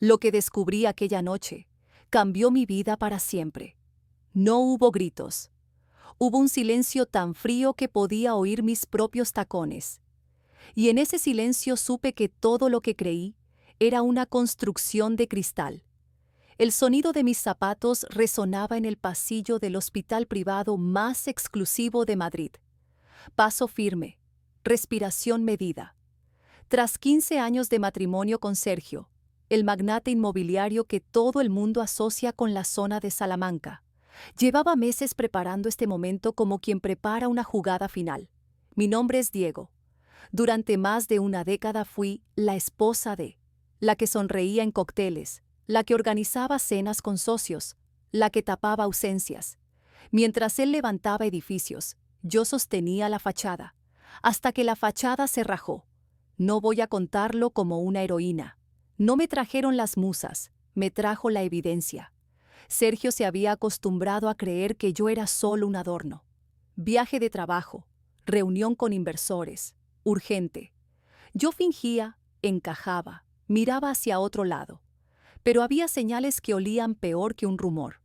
Lo que descubrí aquella noche cambió mi vida para siempre. No hubo gritos. Hubo un silencio tan frío que podía oír mis propios tacones. Y en ese silencio supe que todo lo que creí era una construcción de cristal. El sonido de mis zapatos resonaba en el pasillo del hospital privado más exclusivo de Madrid. Paso firme, respiración medida. Tras 15 años de matrimonio con Sergio, el magnate inmobiliario que todo el mundo asocia con la zona de Salamanca, llevaba meses preparando este momento como quien prepara una jugada final. Mi nombre es Diego. Durante más de una década fui la esposa de, la que sonreía en cócteles, la que organizaba cenas con socios, la que tapaba ausencias. Mientras él levantaba edificios, yo sostenía la fachada, hasta que la fachada se rajó. No voy a contarlo como una heroína. No me trajeron las musas, me trajo la evidencia. Sergio se había acostumbrado a creer que yo era solo un adorno. Viaje de trabajo, reunión con inversores, urgente. Yo fingía, encajaba, miraba hacia otro lado. Pero había señales que olían peor que un rumor.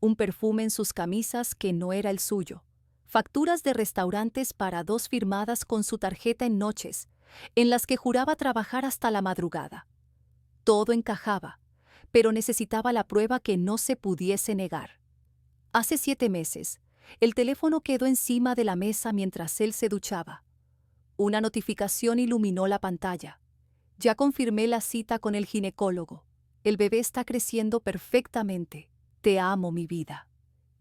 Un perfume en sus camisas que no era el suyo. Facturas de restaurantes para dos firmadas con su tarjeta en noches, en las que juraba trabajar hasta la madrugada. Todo encajaba, pero necesitaba la prueba que no se pudiese negar. Hace 7 meses, el teléfono quedó encima de la mesa mientras él se duchaba. Una notificación iluminó la pantalla. Ya confirmé la cita con el ginecólogo. El bebé está creciendo perfectamente. Te amo, mi vida.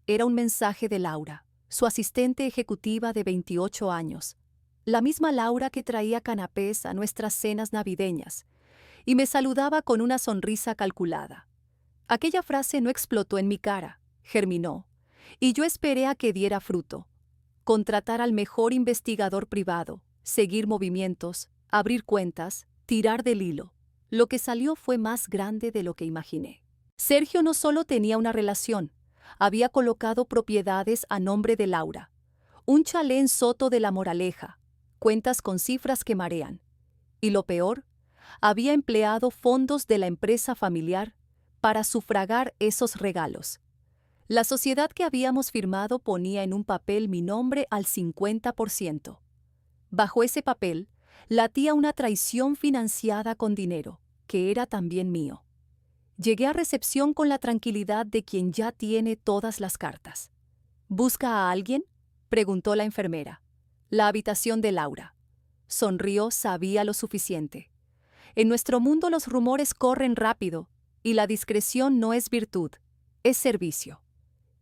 Era un mensaje de Laura, su asistente ejecutiva de 28 años. La misma Laura que traía canapés a nuestras cenas navideñas y me saludaba con una sonrisa calculada. Aquella frase no explotó en mi cara, germinó, y yo esperé a que diera fruto. Contratar al mejor investigador privado, seguir movimientos, abrir cuentas, tirar del hilo. Lo que salió fue más grande de lo que imaginé. Sergio no solo tenía una relación, había colocado propiedades a nombre de Laura. Un chalet en Soto de la Moraleja, cuentas con cifras que marean. Y lo peor, había empleado fondos de la empresa familiar para sufragar esos regalos. La sociedad que habíamos firmado ponía en un papel mi nombre al 50%. Bajo ese papel, latía una traición financiada con dinero, que era también mío. Llegué a recepción con la tranquilidad de quien ya tiene todas las cartas. ¿Busca a alguien?, preguntó la enfermera. La habitación de Laura. Sonrió, sabía lo suficiente. En nuestro mundo los rumores corren rápido, y la discreción no es virtud, es servicio.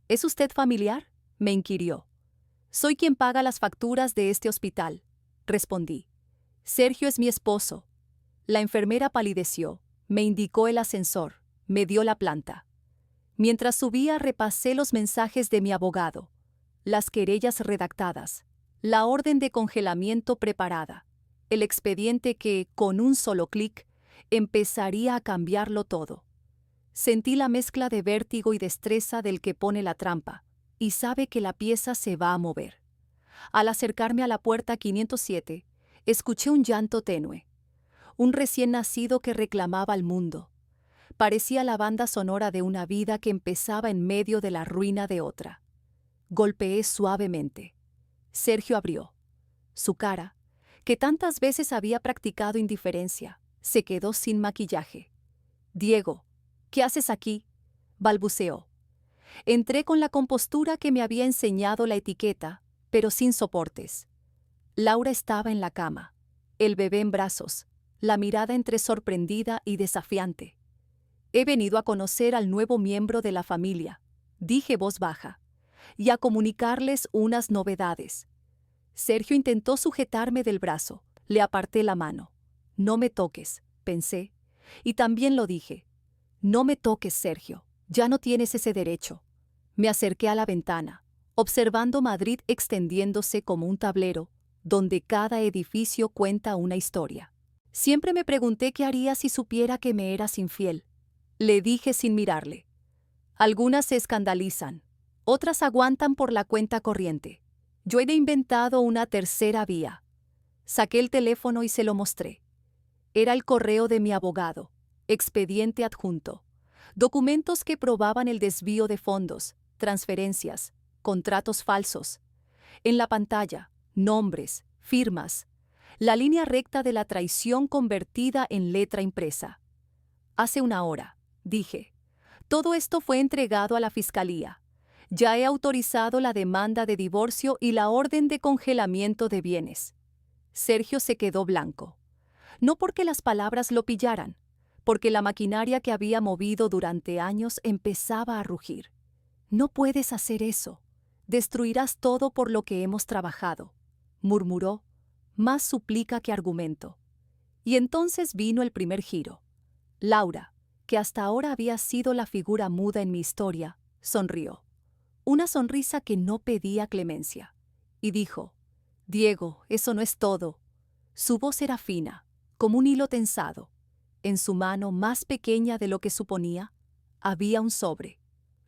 ¿Es usted familiar?, me inquirió. Soy quien paga las facturas de este hospital, respondí. Sergio es mi esposo. La enfermera palideció, me indicó el ascensor, me dio la planta. Mientras subía repasé los mensajes de mi abogado, las querellas redactadas, la orden de congelamiento preparada, el expediente que, con un solo clic, empezaría a cambiarlo todo. Sentí la mezcla de vértigo y destreza del que pone la trampa, y sabe que la pieza se va a mover. Al acercarme a la puerta 507, escuché un llanto tenue. Un recién nacido que reclamaba al mundo. Parecía la banda sonora de una vida que empezaba en medio de la ruina de otra. Golpeé suavemente. Sergio abrió. Su cara, que tantas veces había practicado indiferencia, se quedó sin maquillaje. «Diego, ¿qué haces aquí?», balbuceó. Entré con la compostura que me había enseñado la etiqueta, pero sin soportes. Laura estaba en la cama, el bebé en brazos, la mirada entre sorprendida y desafiante. «He venido a conocer al nuevo miembro de la familia», dije voz baja, «y a comunicarles unas novedades». Sergio intentó sujetarme del brazo, le aparté la mano. «No me toques», pensé, y también lo dije. «No me toques, Sergio, ya no tienes ese derecho». Me acerqué a la ventana, observando Madrid extendiéndose como un tablero, donde cada edificio cuenta una historia. Siempre me pregunté qué haría si supiera que me eras infiel. Le dije sin mirarle. Algunas se escandalizan, otras aguantan por la cuenta corriente. Yo he inventado una tercera vía. Saqué el teléfono y se lo mostré. Era el correo de mi abogado. expediente adjunto, documentos que probaban el desvío de fondos, transferencias, contratos falsos. En la pantalla, nombres, firmas, la línea recta de la traición convertida en letra impresa. Hace una hora, dije. Todo esto fue entregado a la fiscalía. Ya he autorizado la demanda de divorcio y la orden de congelamiento de bienes. Sergio se quedó blanco. No porque las palabras lo pillaran, porque la maquinaria que había movido durante años empezaba a rugir. No puedes hacer eso. Destruirás todo por lo que hemos trabajado, murmuró, más súplica que argumento. Y entonces vino el primer giro. Laura, que hasta ahora había sido la figura muda en mi historia, sonrió. Una sonrisa que no pedía clemencia. Y dijo, Diego, eso no es todo. Su voz era fina, como un hilo tensado. En su mano, más pequeña de lo que suponía, había un sobre.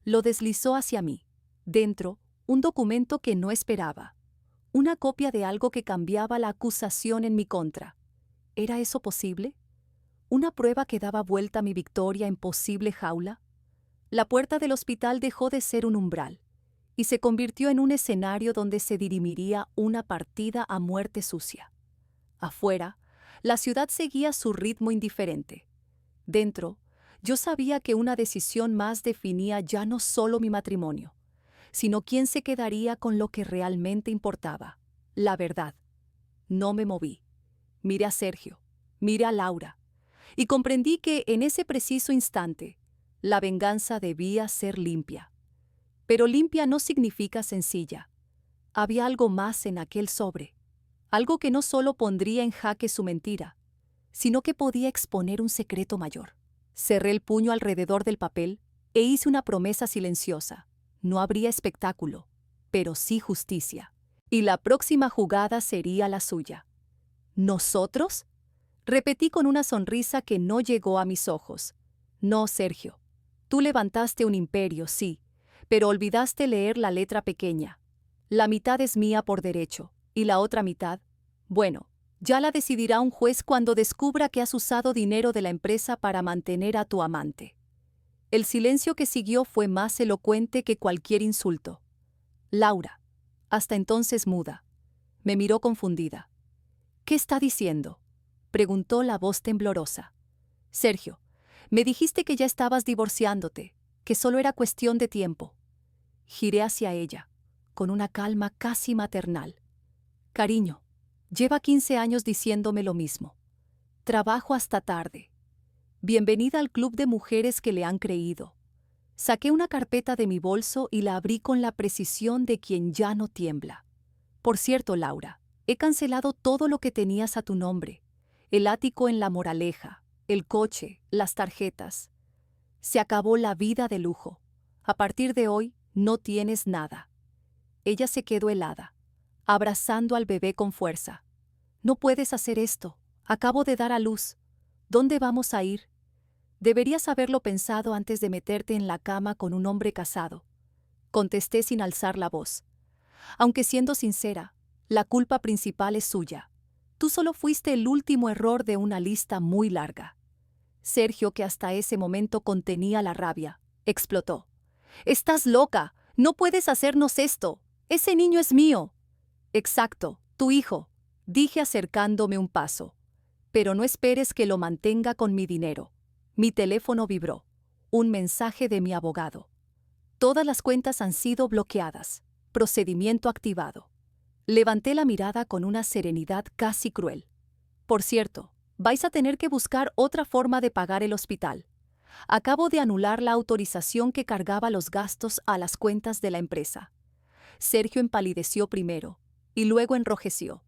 Lo deslizó hacia mí. Dentro, un documento que no esperaba. Una copia de algo que cambiaba la acusación en mi contra. ¿Era eso posible? ¿Una prueba que daba vuelta a mi victoria en posible jaula? La puerta del hospital dejó de ser un umbral y se convirtió en un escenario donde se dirimiría una partida a muerte sucia. Afuera, la ciudad seguía su ritmo indiferente. Dentro, yo sabía que una decisión más definía ya no solo mi matrimonio, sino quién se quedaría con lo que realmente importaba, la verdad. No me moví. Miré a Sergio, miré a Laura, y comprendí que en ese preciso instante, la venganza debía ser limpia. Pero limpia no significa sencilla. Había algo más en aquel sobre, algo que no solo pondría en jaque su mentira, sino que podía exponer un secreto mayor. Cerré el puño alrededor del papel e hice una promesa silenciosa. No habría espectáculo, pero sí justicia. Y la próxima jugada sería la suya. ¿Nosotros? Repetí con una sonrisa que no llegó a mis ojos. No, Sergio. Tú levantaste un imperio, sí, pero olvidaste leer la letra pequeña. La mitad es mía por derecho, y la otra mitad, bueno, ya la decidirá un juez cuando descubra que has usado dinero de la empresa para mantener a tu amante. El silencio que siguió fue más elocuente que cualquier insulto. Laura, hasta entonces muda, me miró confundida. ¿Qué está diciendo?, preguntó la voz temblorosa. Sergio, me dijiste que ya estabas divorciándote, que solo era cuestión de tiempo. Giré hacia ella, con una calma casi maternal. Cariño, lleva 15 años diciéndome lo mismo. Trabajo hasta tarde. Bienvenida al club de mujeres que le han creído. Saqué una carpeta de mi bolso y la abrí con la precisión de quien ya no tiembla. Por cierto, Laura, he cancelado todo lo que tenías a tu nombre. El ático en La Moraleja, el coche, las tarjetas. Se acabó la vida de lujo. A partir de hoy, no tienes nada. Ella se quedó helada, abrazando al bebé con fuerza. No puedes hacer esto. Acabo de dar a luz. ¿Dónde vamos a ir? Deberías haberlo pensado antes de meterte en la cama con un hombre casado. Contesté sin alzar la voz. Aunque siendo sincera, la culpa principal es suya. Tú solo fuiste el último error de una lista muy larga. Sergio, que hasta ese momento contenía la rabia, explotó. «¡Estás loca! ¡No puedes hacernos esto! ¡Ese niño es mío!» «Exacto, tu hijo», dije acercándome un paso. «Pero no esperes que lo mantenga con mi dinero». Mi teléfono vibró. Un mensaje de mi abogado. Todas las cuentas han sido bloqueadas. Procedimiento activado. Levanté la mirada con una serenidad casi cruel. Por cierto, vais a tener que buscar otra forma de pagar el hospital. Acabo de anular la autorización que cargaba los gastos a las cuentas de la empresa. Sergio empalideció primero y luego enrojeció.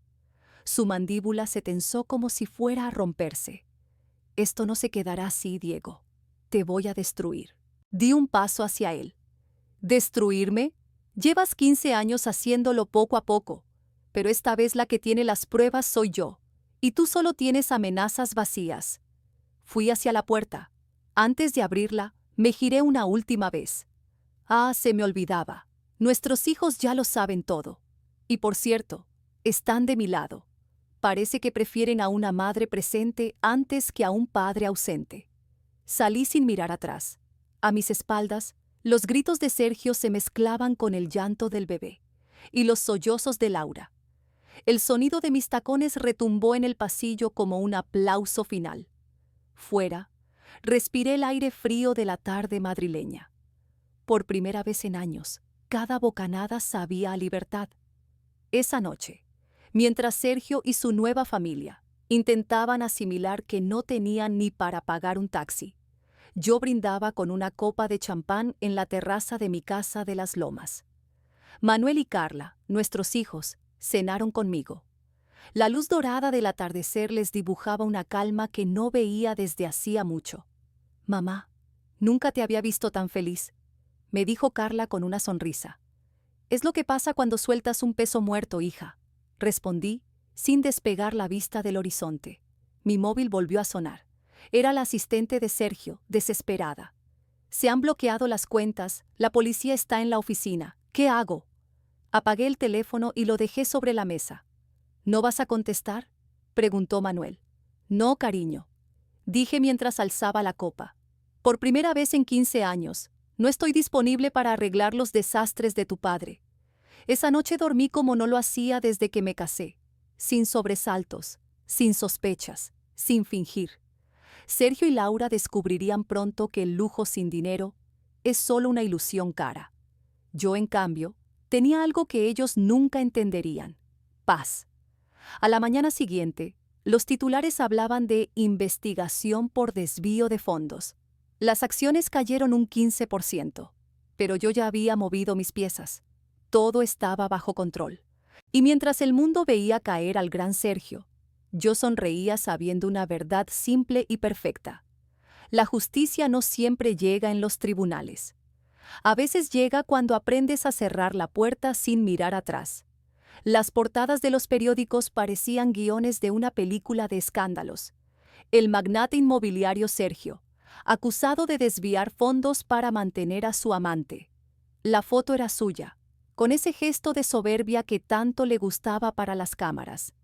Su mandíbula se tensó como si fuera a romperse. Esto no se quedará así, Diego. Te voy a destruir. Di un paso hacia él. ¿Destruirme? Llevas 15 años haciéndolo poco a poco, pero esta vez la que tiene las pruebas soy yo, y tú solo tienes amenazas vacías. Fui hacia la puerta. Antes de abrirla, me giré una última vez. Ah, se me olvidaba. Nuestros hijos ya lo saben todo. Y por cierto, están de mi lado. Parece que prefieren a una madre presente antes que a un padre ausente. Salí sin mirar atrás. A mis espaldas, los gritos de Sergio se mezclaban con el llanto del bebé y los sollozos de Laura. El sonido de mis tacones retumbó en el pasillo como un aplauso final. Fuera, respiré el aire frío de la tarde madrileña. Por primera vez en años, cada bocanada sabía a libertad. Esa noche, mientras Sergio y su nueva familia intentaban asimilar que no tenían ni para pagar un taxi, yo brindaba con una copa de champán en la terraza de mi casa de Las Lomas. Manuel y Carla, nuestros hijos, cenaron conmigo. La luz dorada del atardecer les dibujaba una calma que no veía desde hacía mucho. «Mamá, nunca te había visto tan feliz», me dijo Carla con una sonrisa. «Es lo que pasa cuando sueltas un peso muerto, hija», respondí, sin despegar la vista del horizonte. Mi móvil volvió a sonar. Era la asistente de Sergio, desesperada. «Se han bloqueado las cuentas, la policía está en la oficina. ¿Qué hago?». Apagué el teléfono y lo dejé sobre la mesa. «¿No vas a contestar?», preguntó Manuel. «No, cariño», dije mientras alzaba la copa. «Por primera vez en 15 años, no estoy disponible para arreglar los desastres de tu padre. Esa noche dormí como no lo hacía desde que me casé, sin sobresaltos, sin sospechas, sin fingir. Sergio y Laura descubrirían pronto que el lujo sin dinero es solo una ilusión cara. Yo, en cambio, tenía algo que ellos nunca entenderían: paz. A la mañana siguiente, los titulares hablaban de investigación por desvío de fondos. Las acciones cayeron un 15%, pero yo ya había movido mis piezas. Todo estaba bajo control. Y mientras el mundo veía caer al gran Sergio, yo sonreía sabiendo una verdad simple y perfecta. La justicia no siempre llega en los tribunales. A veces llega cuando aprendes a cerrar la puerta sin mirar atrás. Las portadas de los periódicos parecían guiones de una película de escándalos. El magnate inmobiliario Sergio, acusado de desviar fondos para mantener a su amante. La foto era suya, con ese gesto de soberbia que tanto le gustaba para las cámaras.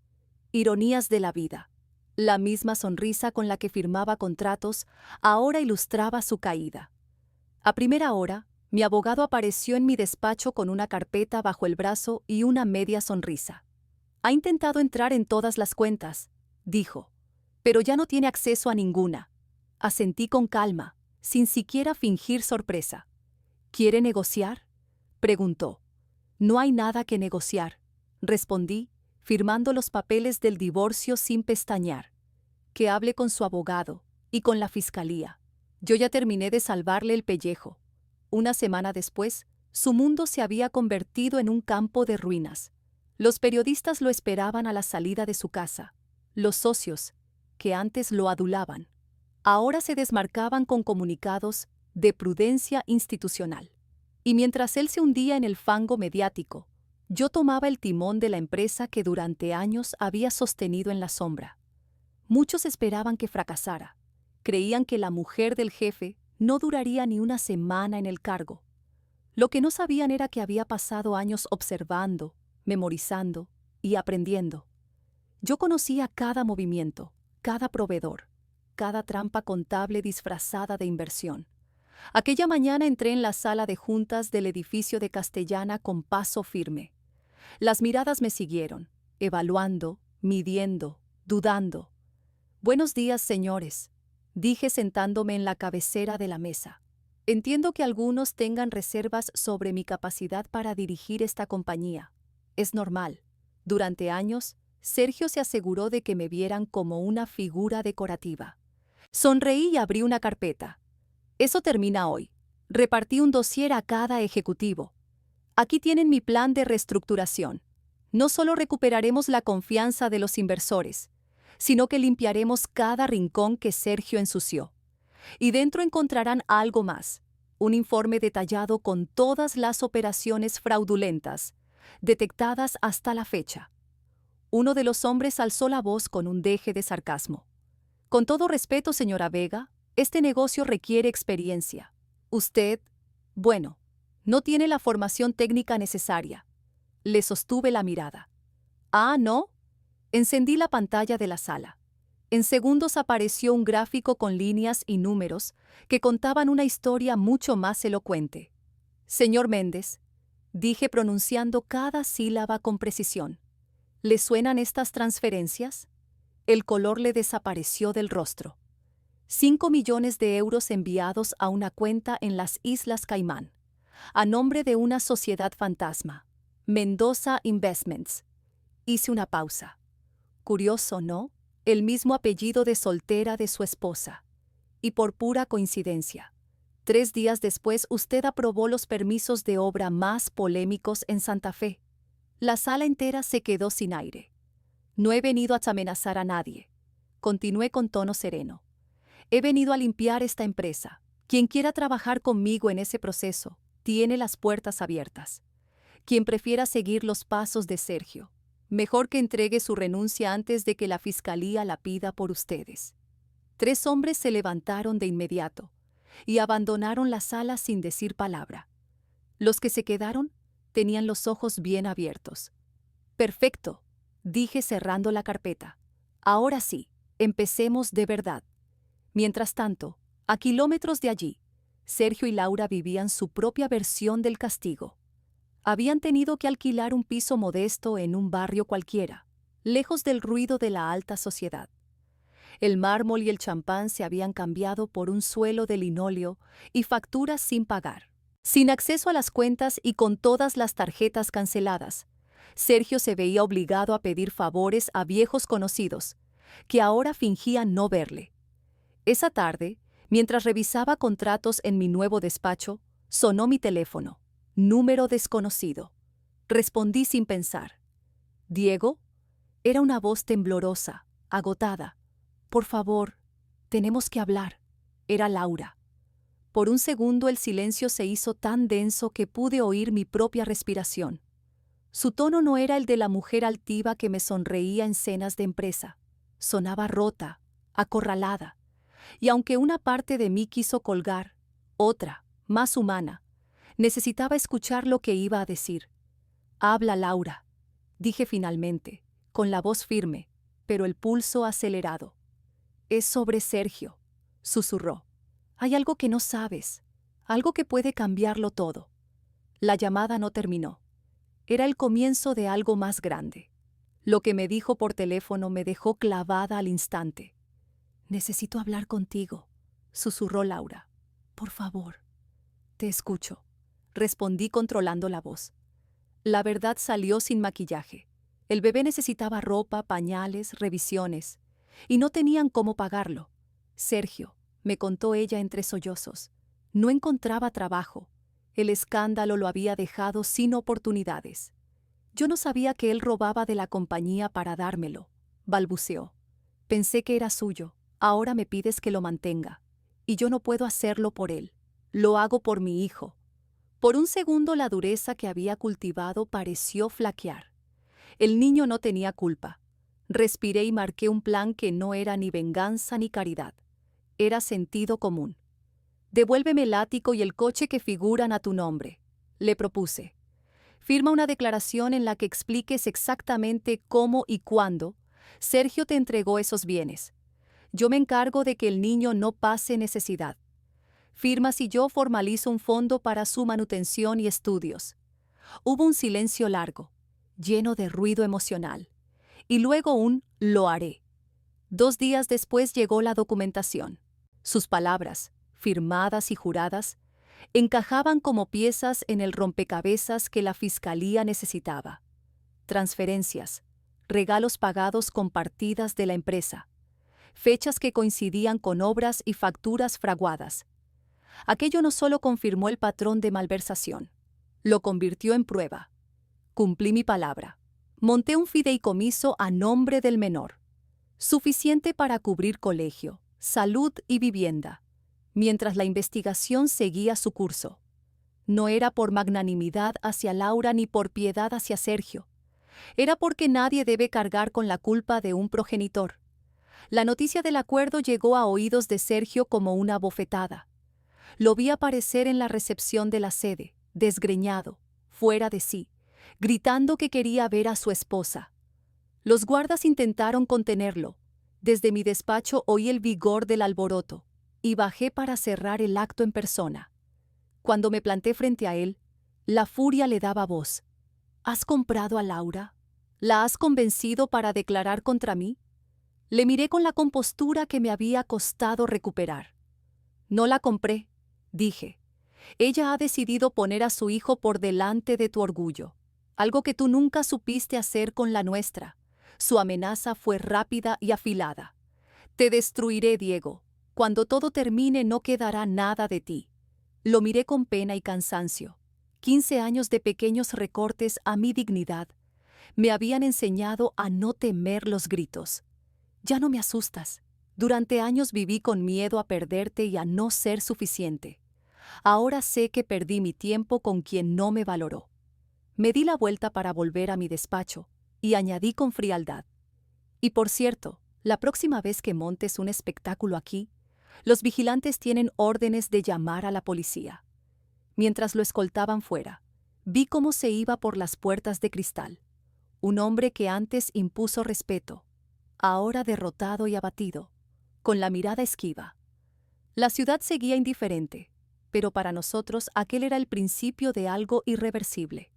Ironías de la vida. La misma sonrisa con la que firmaba contratos ahora ilustraba su caída. A primera hora, mi abogado apareció en mi despacho con una carpeta bajo el brazo y una media sonrisa. «Ha intentado entrar en todas las cuentas», dijo, «pero ya no tiene acceso a ninguna». Asentí con calma, sin siquiera fingir sorpresa. «¿Quiere negociar?», preguntó. «No hay nada que negociar», respondí, firmando los papeles del divorcio sin pestañear. «Que hable con su abogado y con la fiscalía. Yo ya terminé de salvarle el pellejo». Una semana después, su mundo se había convertido en un campo de ruinas. Los periodistas lo esperaban a la salida de su casa. Los socios, que antes lo adulaban, ahora se desmarcaban con comunicados de prudencia institucional. Y mientras él se hundía en el fango mediático, yo tomaba el timón de la empresa que durante años había sostenido en la sombra. Muchos esperaban que fracasara. Creían que la mujer del jefe no duraría ni una semana en el cargo. Lo que no sabían era que había pasado años observando, memorizando y aprendiendo. Yo conocía cada movimiento, cada proveedor, cada trampa contable disfrazada de inversión. Aquella mañana entré en la sala de juntas del edificio de Castellana con paso firme. Las miradas me siguieron, evaluando, midiendo, dudando. «Buenos días, señores», dije sentándome en la cabecera de la mesa. «Entiendo que algunos tengan reservas sobre mi capacidad para dirigir esta compañía. Es normal. Durante años, Sergio se aseguró de que me vieran como una figura decorativa». Sonreí y abrí una carpeta. «Eso termina hoy. Repartí un dossier a cada ejecutivo. Aquí tienen mi plan de reestructuración. No solo recuperaremos la confianza de los inversores, sino que limpiaremos cada rincón que Sergio ensució. Y dentro encontrarán algo más, un informe detallado con todas las operaciones fraudulentas, detectadas hasta la fecha». Uno de los hombres alzó la voz con un deje de sarcasmo. «Con todo respeto, señora Vega, este negocio requiere experiencia. Usted, bueno, no tiene la formación técnica necesaria». Le sostuve la mirada. «Ah, ¿no?». Encendí la pantalla de la sala. En segundos apareció un gráfico con líneas y números que contaban una historia mucho más elocuente. Señor Méndez, dije pronunciando cada sílaba con precisión. ¿Le suenan estas transferencias? El color le desapareció del rostro. 5 millones de euros enviados a una cuenta en las Islas Caimán, a nombre de una sociedad fantasma, Mendoza Investments. Hice una pausa. Curioso, ¿no? El mismo apellido de soltera de su esposa. Y por pura coincidencia, 3 días después usted aprobó los permisos de obra más polémicos en Santa Fe. La sala entera se quedó sin aire. No he venido a amenazar a nadie. Continué con tono sereno. He venido a limpiar esta empresa. Quien quiera trabajar conmigo en ese proceso, tiene las puertas abiertas. Quien prefiera seguir los pasos de Sergio, mejor que entregue su renuncia antes de que la fiscalía la pida por ustedes. 3 hombres se levantaron de inmediato y abandonaron la sala sin decir palabra. Los que se quedaron tenían los ojos bien abiertos. Perfecto, dije cerrando la carpeta. Ahora sí, empecemos de verdad. Mientras tanto, a kilómetros de allí, Sergio y Laura vivían su propia versión del castigo. Habían tenido que alquilar un piso modesto en un barrio cualquiera, lejos del ruido de la alta sociedad. El mármol y el champán se habían cambiado por un suelo de linóleo y facturas sin pagar. Sin acceso a las cuentas y con todas las tarjetas canceladas, Sergio se veía obligado a pedir favores a viejos conocidos, que ahora fingían no verle. Esa tarde, mientras revisaba contratos en mi nuevo despacho, sonó mi teléfono. Número desconocido. Respondí sin pensar. ¿Diego? Era una voz temblorosa, agotada. Por favor, tenemos que hablar. Era Laura. Por un segundo el silencio se hizo tan denso que pude oír mi propia respiración. Su tono no era el de la mujer altiva que me sonreía en cenas de empresa. Sonaba rota, acorralada. Y aunque una parte de mí quiso colgar, otra, más humana, necesitaba escuchar lo que iba a decir. Habla, Laura, dije finalmente, con la voz firme, pero el pulso acelerado. Es sobre Sergio, susurró. Hay algo que no sabes, algo que puede cambiarlo todo. La llamada no terminó. Era el comienzo de algo más grande. Lo que me dijo por teléfono me dejó clavada al instante. Necesito hablar contigo, susurró Laura. Por favor. Te escucho, respondí controlando la voz. La verdad salió sin maquillaje. El bebé necesitaba ropa, pañales, revisiones, y no tenían cómo pagarlo. Sergio, me contó ella entre sollozos, no encontraba trabajo. El escándalo lo había dejado sin oportunidades. Yo no sabía que él robaba de la compañía para dármelo, balbuceó. Pensé que era suyo. Ahora me pides que lo mantenga, y yo no puedo hacerlo por él. Lo hago por mi hijo. Por un segundo la dureza que había cultivado pareció flaquear. El niño no tenía culpa. Respiré y marqué un plan que no era ni venganza ni caridad. Era sentido común. Devuélveme el ático y el coche que figuran a tu nombre, le propuse. Firma una declaración en la que expliques exactamente cómo y cuándo Sergio te entregó esos bienes. Yo me encargo de que el niño no pase necesidad. Firmas y yo formalizo un fondo para su manutención y estudios. Hubo un silencio largo, lleno de ruido emocional, y luego un «lo haré». 2 días después llegó la documentación. Sus palabras, firmadas y juradas, encajaban como piezas en el rompecabezas que la fiscalía necesitaba. Transferencias, regalos pagados con partidas de la empresa, fechas que coincidían con obras y facturas fraguadas. Aquello no solo confirmó el patrón de malversación, lo convirtió en prueba. Cumplí mi palabra. Monté un fideicomiso a nombre del menor, suficiente para cubrir colegio, salud y vivienda, mientras la investigación seguía su curso. No era por magnanimidad hacia Laura ni por piedad hacia Sergio. Era porque nadie debe cargar con la culpa de un progenitor. La noticia del acuerdo llegó a oídos de Sergio como una bofetada. Lo vi aparecer en la recepción de la sede, desgreñado, fuera de sí, gritando que quería ver a su esposa. Los guardas intentaron contenerlo, Desde mi despacho oí el vigor del alboroto y bajé para cerrar el acto en persona. Cuando me planté frente a él, la furia le daba voz. ¿Has comprado a Laura? ¿La has convencido para declarar contra mí? Le miré con la compostura que me había costado recuperar. No la compré, dije. Ella ha decidido poner a su hijo por delante de tu orgullo, algo que tú nunca supiste hacer con la nuestra. Su amenaza fue rápida y afilada. Te destruiré, Diego. Cuando todo termine no quedará nada de ti. Lo miré con pena y cansancio. 15 años de pequeños recortes a mi dignidad me habían enseñado a no temer los gritos. Ya no me asustas. Durante años viví con miedo a perderte y a no ser suficiente. Ahora sé que perdí mi tiempo con quien no me valoró. Me di la vuelta para volver a mi despacho y añadí con frialdad. Y por cierto, la próxima vez que montes un espectáculo aquí, los vigilantes tienen órdenes de llamar a la policía. Mientras lo escoltaban fuera, vi cómo se iba por las puertas de cristal. Un hombre que antes impuso respeto, ahora derrotado y abatido, con la mirada esquiva. La ciudad seguía indiferente, pero para nosotros aquel era el principio de algo irreversible.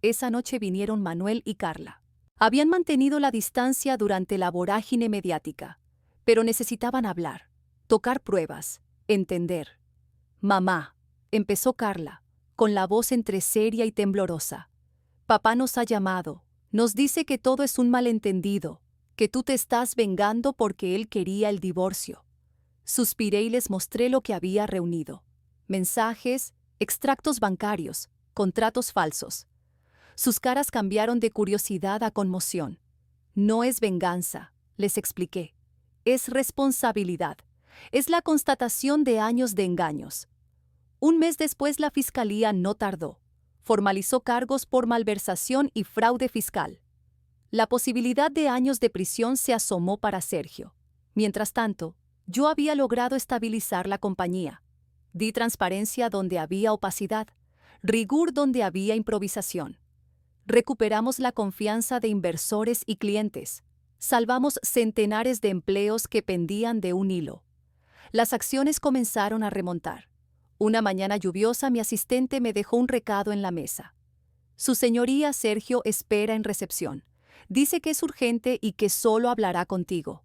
Esa noche vinieron Manuel y Carla. Habían mantenido la distancia durante la vorágine mediática, pero necesitaban hablar, tocar pruebas, entender. «Mamá», empezó Carla, con la voz entre seria y temblorosa. «Papá nos ha llamado, nos dice que todo es un malentendido, que tú te estás vengando porque él quería el divorcio». Suspiré y les mostré lo que había reunido. Mensajes, extractos bancarios, contratos falsos. Sus caras cambiaron de curiosidad a conmoción. No es venganza, les expliqué. Es responsabilidad. Es la constatación de años de engaños. Un mes después la fiscalía no tardó. Formalizó cargos por malversación y fraude fiscal. La posibilidad de años de prisión se asomó para Sergio. Mientras tanto, yo había logrado estabilizar la compañía. Di transparencia donde había opacidad, rigor donde había improvisación. Recuperamos la confianza de inversores y clientes. Salvamos centenares de empleos que pendían de un hilo. Las acciones comenzaron a remontar. Una mañana lluviosa mi asistente me dejó un recado en la mesa. Su señoría Sergio espera en recepción. Dice que es urgente y que solo hablará contigo.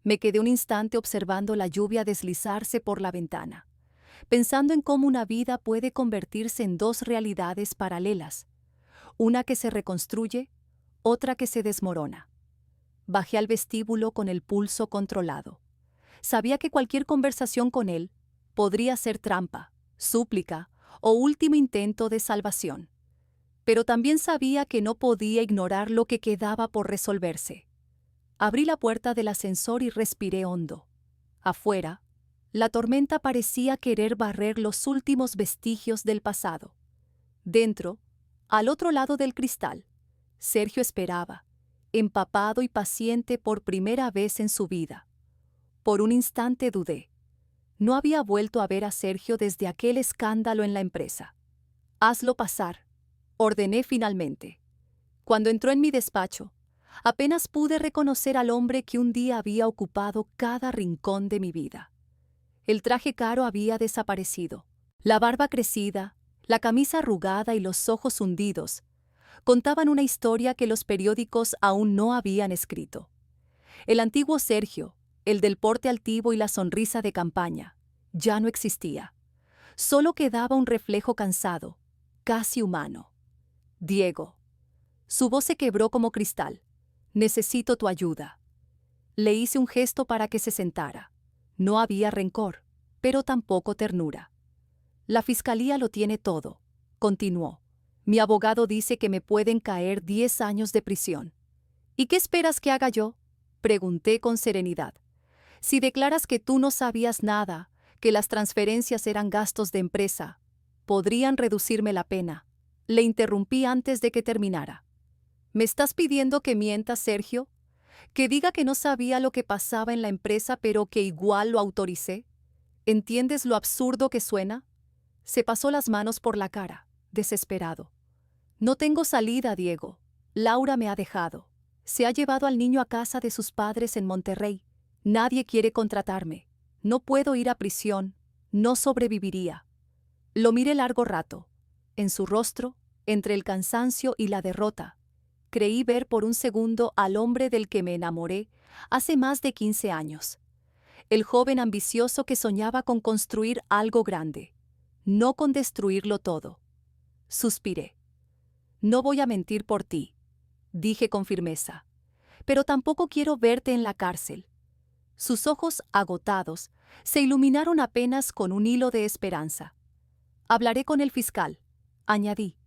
Me quedé un instante observando la lluvia deslizarse por la ventana, pensando en cómo una vida puede convertirse en dos realidades paralelas, una que se reconstruye, otra que se desmorona. Bajé al vestíbulo con el pulso controlado. Sabía que cualquier conversación con él podría ser trampa, súplica o último intento de salvación. Pero también sabía que no podía ignorar lo que quedaba por resolverse. Abrí la puerta del ascensor y respiré hondo. Afuera, la tormenta parecía querer barrer los últimos vestigios del pasado. Dentro, al otro lado del cristal, Sergio esperaba, empapado y paciente por primera vez en su vida. Por un instante dudé. No había vuelto a ver a Sergio desde aquel escándalo en la empresa. «Hazlo pasar», ordené finalmente. Cuando entró en mi despacho, apenas pude reconocer al hombre que un día había ocupado cada rincón de mi vida. El traje caro había desaparecido. La barba crecida, la camisa arrugada y los ojos hundidos contaban una historia que los periódicos aún no habían escrito. El antiguo Sergio, el del porte altivo y la sonrisa de campaña, ya no existía. Solo quedaba un reflejo cansado, casi humano. «Diego». Su voz se quebró como cristal. «Necesito tu ayuda». Le hice un gesto para que se sentara. No había rencor, pero tampoco ternura. «La fiscalía lo tiene todo», continuó. «Mi abogado dice que me pueden caer 10 años de prisión». «¿Y qué esperas que haga yo?», pregunté con serenidad. «Si declaras que tú no sabías nada, que las transferencias eran gastos de empresa, podrían reducirme la pena». Le interrumpí antes de que terminara. «¿Me estás pidiendo que mienta, Sergio? ¿Que diga que no sabía lo que pasaba en la empresa pero que igual lo autoricé? ¿Entiendes lo absurdo que suena?». Se pasó las manos por la cara, desesperado. «No tengo salida, Diego. Laura me ha dejado. Se ha llevado al niño a casa de sus padres en Monterrey Nadie quiere contratarme. No puedo ir a prisión. No sobreviviría. Lo miré largo rato. En su rostro, entre el cansancio y la derrota, creí ver por un segundo al hombre del que me enamoré hace más de 15 años. El joven ambicioso que soñaba con construir algo grande, no con destruirlo todo. Suspiré. No voy a mentir por ti, dije con firmeza, pero tampoco quiero verte en la cárcel. Sus ojos, agotados, se iluminaron apenas con un hilo de esperanza. Hablaré con el fiscal, añadí.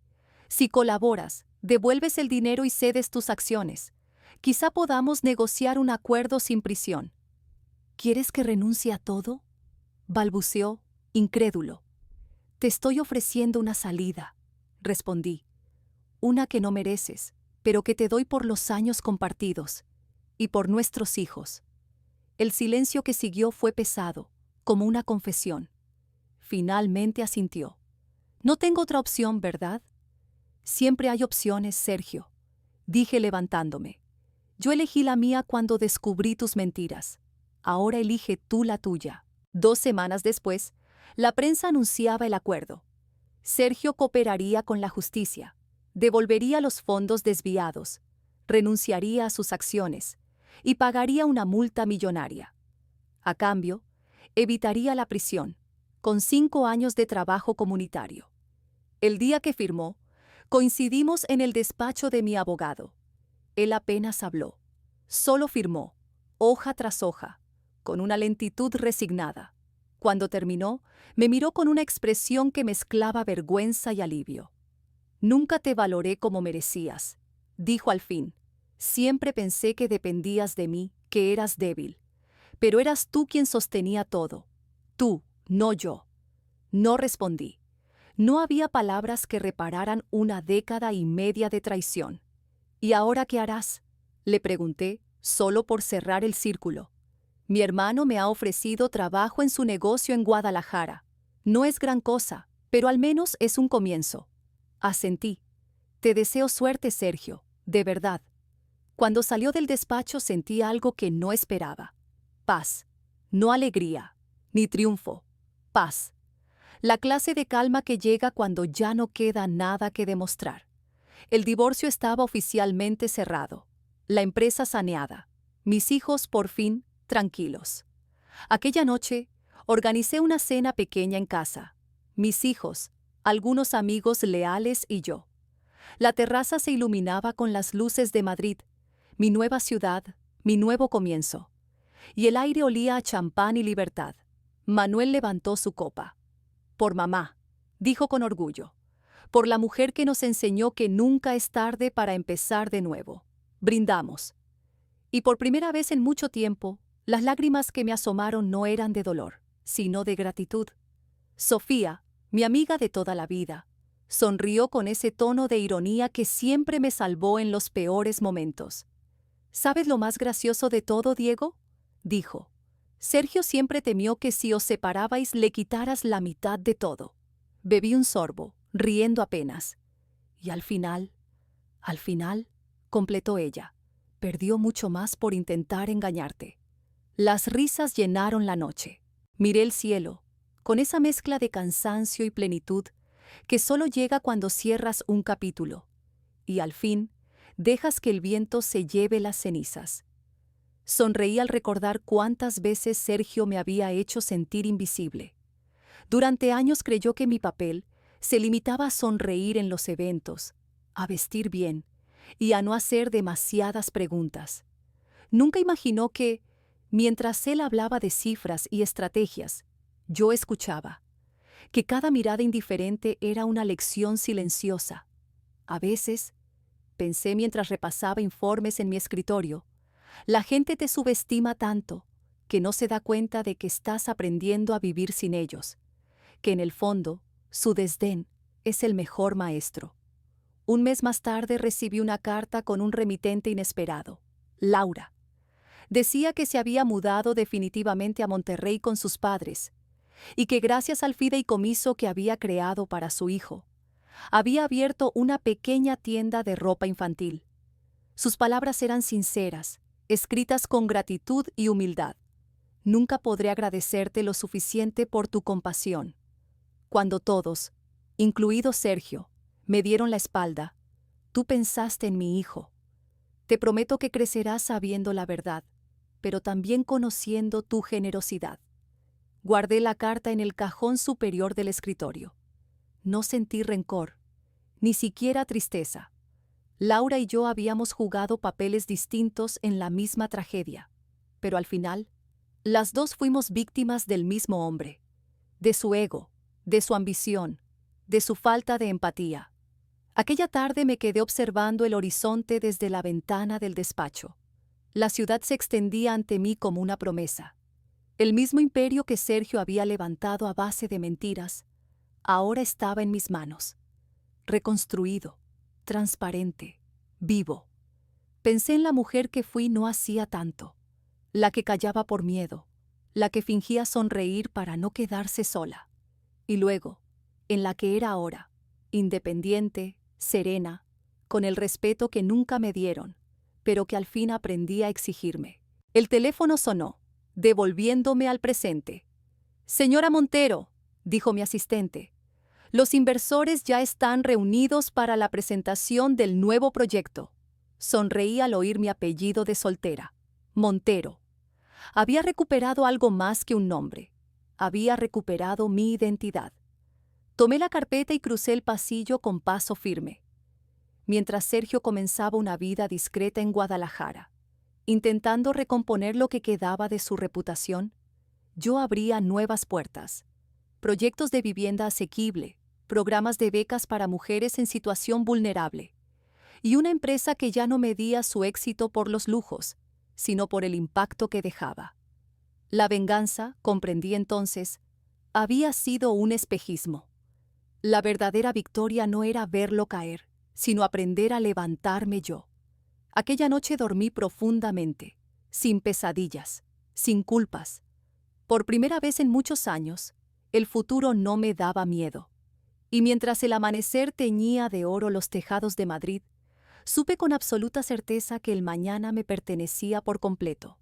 Si colaboras, devuelves el dinero y cedes tus acciones. Quizá podamos negociar un acuerdo sin prisión. ¿Quieres que renuncie a todo?, balbuceó, incrédulo. Te estoy ofreciendo una salida, respondí. Una que no mereces, pero que te doy por los años compartidos y por nuestros hijos. El silencio que siguió fue pesado, como una confesión. Finalmente asintió. No tengo otra opción, ¿verdad? Siempre hay opciones, Sergio, dije levantándome. Yo elegí la mía cuando descubrí tus mentiras. Ahora elige tú la tuya. 2 semanas después, la prensa anunciaba el acuerdo. Sergio cooperaría con la justicia, devolvería los fondos desviados, renunciaría a sus acciones y pagaría una multa millonaria. A cambio, evitaría la prisión, con 5 años de trabajo comunitario. El día que firmó, coincidimos en el despacho de mi abogado. Él apenas habló, solo firmó, hoja tras hoja, con una lentitud resignada. Cuando terminó, me miró con una expresión que mezclaba vergüenza y alivio. Nunca te valoré como merecías, dijo al fin. Siempre pensé que dependías de mí, que eras débil. Pero eras tú quien sostenía todo. Tú, no yo. No respondí. No había palabras que repararan 1 década y media de traición. ¿Y ahora qué harás?, le pregunté, solo por cerrar el círculo. Mi hermano me ha ofrecido trabajo en su negocio en Guadalajara. No es gran cosa, pero al menos es un comienzo. Asentí. Te deseo suerte, Sergio, de verdad. Cuando salió del despacho sentí algo que no esperaba. Paz. No alegría, ni triunfo. Paz. La clase de calma que llega cuando ya no queda nada que demostrar. El divorcio estaba oficialmente cerrado. La empresa saneada. Mis hijos, por fin, tranquilos. Aquella noche, organicé una cena pequeña en casa. Mis hijos, algunos amigos leales y yo. La terraza se iluminaba con las luces de Madrid, mi nueva ciudad, mi nuevo comienzo. Y el aire olía a champán y libertad. Manuel levantó su copa. Por mamá, dijo con orgullo. Por la mujer que nos enseñó que nunca es tarde para empezar de nuevo. Brindamos. Y por primera vez en mucho tiempo, las lágrimas que me asomaron no eran de dolor, sino de gratitud. Sofía, mi amiga de toda la vida, sonrió con ese tono de ironía que siempre me salvó en los peores momentos. ¿Sabes lo más gracioso de todo, Diego?, dijo. Sergio siempre temió que si os separabais le quitaras la mitad de todo. Bebí un sorbo, riendo apenas. Y al final, completó ella, perdió mucho más por intentar engañarte. Las risas llenaron la noche. Miré el cielo, con esa mezcla de cansancio y plenitud que solo llega cuando cierras un capítulo, y al fin dejas que el viento se lleve las cenizas. Sonreí al recordar cuántas veces Sergio me había hecho sentir invisible. Durante años creyó que mi papel se limitaba a sonreír en los eventos, a vestir bien y a no hacer demasiadas preguntas. Nunca imaginó que, mientras él hablaba de cifras y estrategias, yo escuchaba, que cada mirada indiferente era una lección silenciosa. A veces, pensé mientras repasaba informes en mi escritorio, la gente te subestima tanto que no se da cuenta de que estás aprendiendo a vivir sin ellos, que en el fondo, su desdén es el mejor maestro. Un mes más tarde recibí una carta con un remitente inesperado, Laura. Decía que se había mudado definitivamente a Monterrey con sus padres y que gracias al fideicomiso que había creado para su hijo, había abierto una pequeña tienda de ropa infantil. Sus palabras eran sinceras, escritas con gratitud y humildad. Nunca podré agradecerte lo suficiente por tu compasión. Cuando todos, incluido Sergio, me dieron la espalda, tú pensaste en mi hijo. Te prometo que crecerás sabiendo la verdad, pero también conociendo tu generosidad. Guardé la carta en el cajón superior del escritorio. No sentí rencor, ni siquiera tristeza. Laura y yo habíamos jugado papeles distintos en la misma tragedia, pero al final, las dos fuimos víctimas del mismo hombre, de su ego, de su ambición, de su falta de empatía. Aquella tarde me quedé observando el horizonte desde la ventana del despacho. La ciudad se extendía ante mí como una promesa. El mismo imperio que Sergio había levantado a base de mentiras, ahora estaba en mis manos, reconstruido, transparente, vivo. Pensé en la mujer que fui no hacía tanto, la que callaba por miedo, la que fingía sonreír para no quedarse sola, y luego, en la que era ahora, independiente, serena, con el respeto que nunca me dieron, pero que al fin aprendí a exigirme. El teléfono sonó, devolviéndome al presente. «Señora Montero», dijo mi asistente, «los inversores ya están reunidos para la presentación del nuevo proyecto». Sonreí al oír mi apellido de soltera, Montero. Había recuperado algo más que un nombre. Había recuperado mi identidad. Tomé la carpeta y crucé el pasillo con paso firme. Mientras Sergio comenzaba una vida discreta en Guadalajara, intentando recomponer lo que quedaba de su reputación, yo abría nuevas puertas. Proyectos de vivienda asequible, programas de becas para mujeres en situación vulnerable, y una empresa que ya no medía su éxito por los lujos, sino por el impacto que dejaba. La venganza, comprendí entonces, había sido un espejismo. La verdadera victoria no era verlo caer, sino aprender a levantarme yo. Aquella noche dormí profundamente, sin pesadillas, sin culpas. Por primera vez en muchos años, el futuro no me daba miedo. Y mientras el amanecer teñía de oro los tejados de Madrid, supe con absoluta certeza que el mañana me pertenecía por completo.